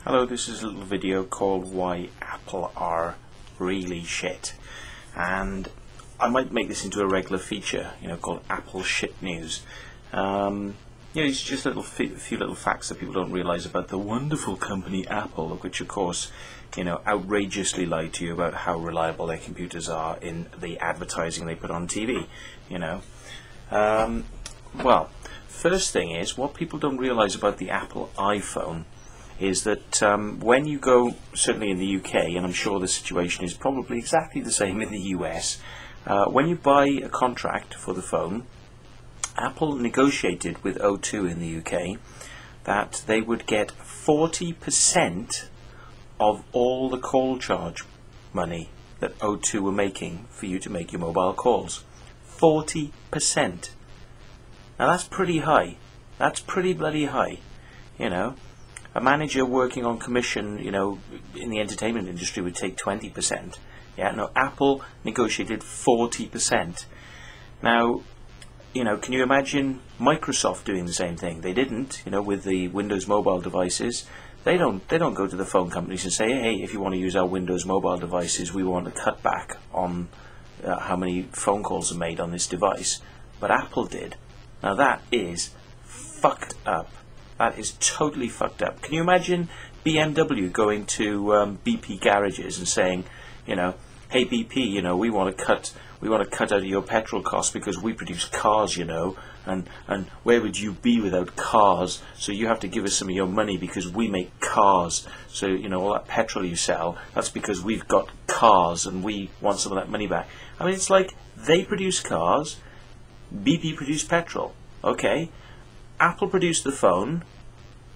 Hello, this is a little video called Why Apple Are Really Shit, and I might make this into a regular feature, called Apple Shit News. It's just a few little facts that people don't realize about the wonderful company Apple, which of course, outrageously lie to you about how reliable their computers are in the advertising they put on TV. Well, first thing is, what people don't realize about the Apple iPhone is that when you go, certainly in the UK, and I'm sure the situation is probably exactly the same in the US, when you buy a contract for the phone, Apple negotiated with O2 in the UK that they would get 40% of all the call charge money that O2 were making for you to make your mobile calls. 40%. Now that's pretty high. That's pretty bloody high, A manager working on commission, in the entertainment industry would take 20%. Yeah, no, Apple negotiated 40%. Now, can you imagine Microsoft doing the same thing? They didn't, with the Windows mobile devices. They don't go to the phone companies and say, hey, if you want to use our Windows mobile devices, we want a cutback on how many phone calls are made on this device. But Apple did. Now that is fucked up. That is totally fucked up. Can you imagine BMW going to BP garages and saying, hey BP, we want to cut out of your petrol costs because we produce cars, and where would you be without cars? So you have to give us some of your money because we make cars. So all that petrol you sell, that's because we've got cars and we want some of that money back. I mean, it's like they produce cars, BP produce petrol. Okay. Apple produced the phone,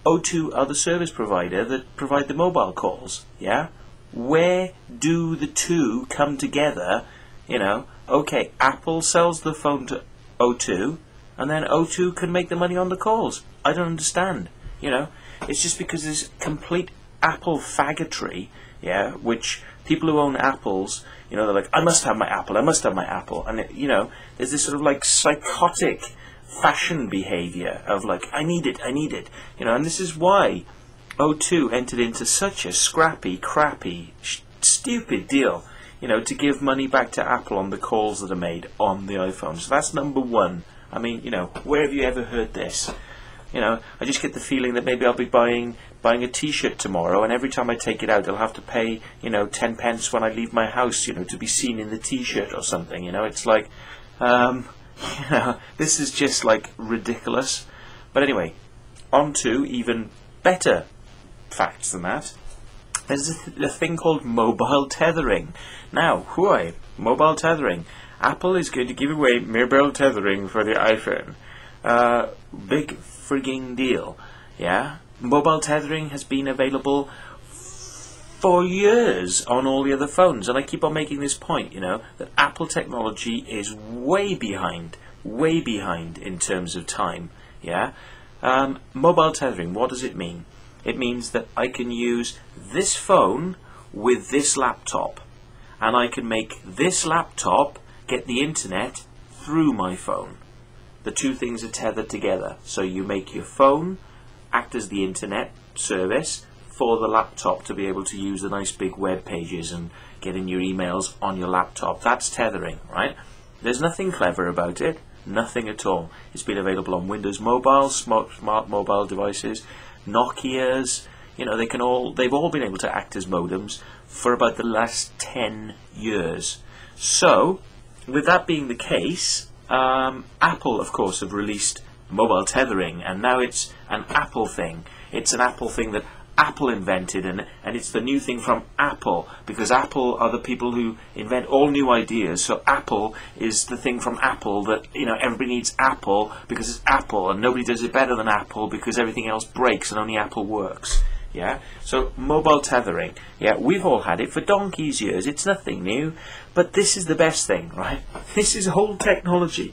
O2 are the service provider that provide the mobile calls, yeah? Where do the two come together, Okay, Apple sells the phone to O2, and then O2 can make the money on the calls. I don't understand, It's just because there's complete Apple faggotry, yeah, which people who own Apples, they're like, I must have my Apple, and there's this sort of like psychotic fashion behavior of like, I need it, and this is why O2 entered into such a scrappy, crappy, stupid deal, to give money back to Apple on the calls that are made on the iPhone. So that's number one. I mean, where have you ever heard this? I just get the feeling that maybe I'll be buying a T-shirt tomorrow, and every time I take it out, I'll have to pay, 10 pence when I leave my house, to be seen in the T-shirt or something. It's like, this is just like ridiculous. But anyway, on to even better facts than that. There's a thing called mobile tethering. Now, mobile tethering. Apple is going to give away mobile tethering for the iPhone. Big frigging deal. Yeah? Mobile tethering has been available for years on all the other phones, and I keep on making this point, that Apple technology is way behind in terms of time. Yeah? Mobile tethering, what does it mean? It means that I can use this phone with this laptop, and I can make this laptop get the internet through my phone. The two things are tethered together. So you make your phone act as the internet service for the laptop to be able to use the nice big web pages and get in your emails on your laptop. That's tethering, right? There's nothing clever about it. Nothing at all. It's been available on Windows Mobile, smart mobile devices, Nokia's, they've all been able to act as modems for about the last 10 years. So, with that being the case, Apple, of course, have released mobile tethering, and now it's an Apple thing. It's an Apple thing that Apple invented, and it's the new thing from Apple, because Apple are the people who invent all new ideas. So Apple is the thing from Apple that, everybody needs Apple because it's Apple, and nobody does it better than Apple because everything else breaks and only Apple works. Yeah? So mobile tethering, yeah, we've all had it for donkey's years. It's nothing new, but this is the best thing, right? This is old technology.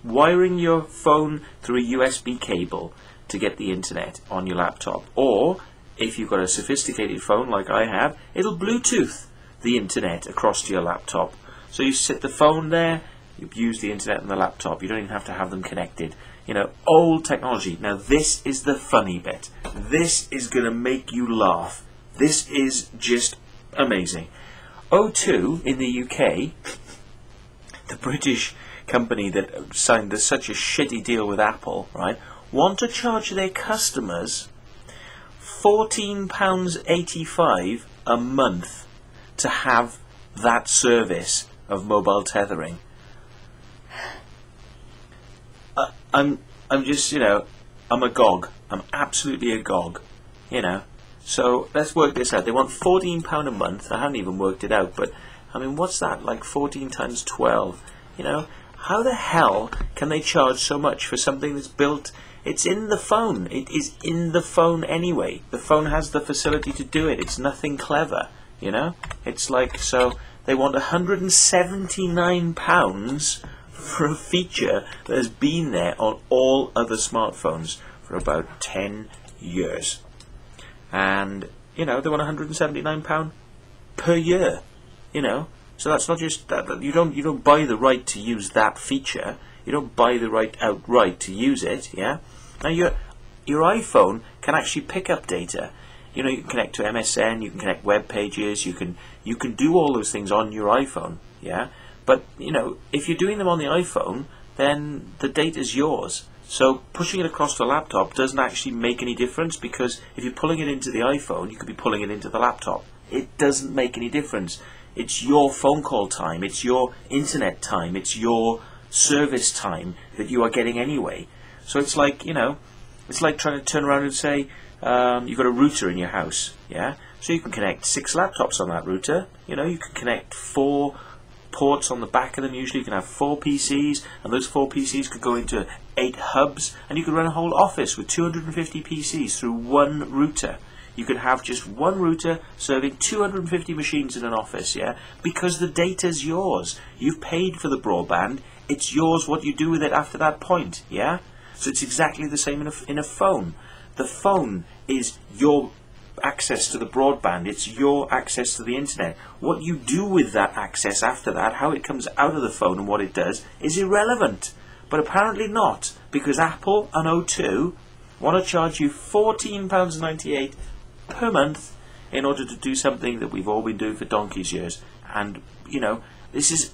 Wiring your phone through a USB cable to get the internet on your laptop, or if you've got a sophisticated phone like I have, it'll Bluetooth the internet across to your laptop. So you sit the phone there, you use the internet on the laptop. You don't even have to have them connected. You know, old technology. Now this is the funny bit. This is going to make you laugh. This is just amazing. O2 in the UK, the British company that signed such a shitty deal with Apple, right, want to charge their customers £14.85 a month to have that service of mobile tethering. I'm just, you know, I'm agog. I'm absolutely agog, you know. So let's work this out. They want £14 a month. I haven't even worked it out, but I mean, what's that? Like 14 times 12. You know, how the hell can they charge so much for something that's built? It's in the phone. It is in the phone anyway. The phone has the facility to do it. It's nothing clever, you know. It's like, so they want £179 for a feature that has been there on all other smartphones for about 10 years. And, you know, they want £179 per year, you know. So that's not just that, you don't buy the right to use that feature. You don't buy the right outright to use it, yeah. Now your iPhone can actually pick up data. You know, you can connect to MSN, you can connect web pages, you can do all those things on your iPhone, yeah. But, you know, if you're doing them on the iPhone, then the data's yours. So pushing it across the laptop doesn't actually make any difference, because if you're pulling it into the iPhone, you could be pulling it into the laptop. It doesn't make any difference. It's your phone call time, it's your internet time, it's your service time that you are getting anyway. So it's like, you know, it's like trying to turn around and say, you've got a router in your house, yeah? So you can connect 6 laptops on that router. You know, you can connect 4 ports on the back of them. Usually you can have 4 PCs, and those 4 PCs could go into 8 hubs, and you could run a whole office with 250 PCs through one router. You could have just one router serving 250 machines in an office, yeah? Because the data's yours. You've paid for the broadband. It's yours what you do with it after that point, yeah? So it's exactly the same in a phone. The phone is your access to the broadband. It's your access to the internet. What you do with that access after that, how it comes out of the phone and what it does, is irrelevant. But apparently not, because Apple and O2 want to charge you £14.98 per month in order to do something that we've all been doing for donkey's years. And, you know, this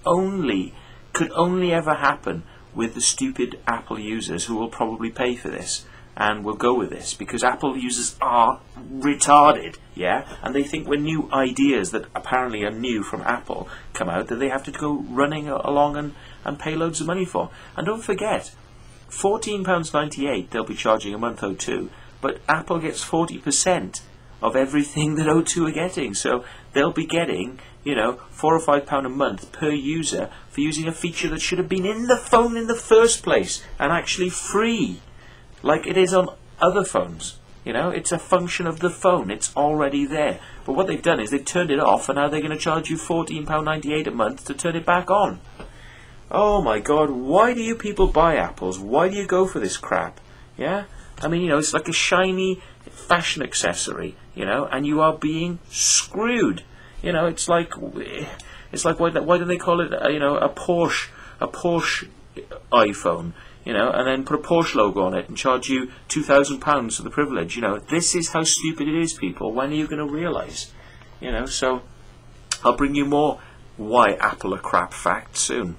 could only ever happen with the stupid Apple users who will probably pay for this and will go with this, because Apple users are retarded, yeah, and they think when new ideas that apparently are new from Apple come out that they have to go running along and pay loads of money for. And don't forget, £14.98 they'll be charging a month O2, but Apple gets 40% of everything that O2 are getting, so they'll be getting, you know, £4 or £5 a month per user for using a feature that should have been in the phone in the first place and actually free, like it is on other phones. You know, it's a function of the phone. It's already there. But what they've done is they've turned it off, and now they're going to charge you £14.98 a month to turn it back on. Oh my God, why do you people buy Apples? Why do you go for this crap? Yeah? I mean, you know, it's like a shiny fashion accessory, you know, and you are being screwed. You know, it's like why don't they call it, you know, a Porsche iPhone, you know, and then put a Porsche logo on it and charge you £2,000 for the privilege. You know, this is how stupid it is, people. When are you going to realise? You know, so I'll bring you more why Apple are crap facts soon.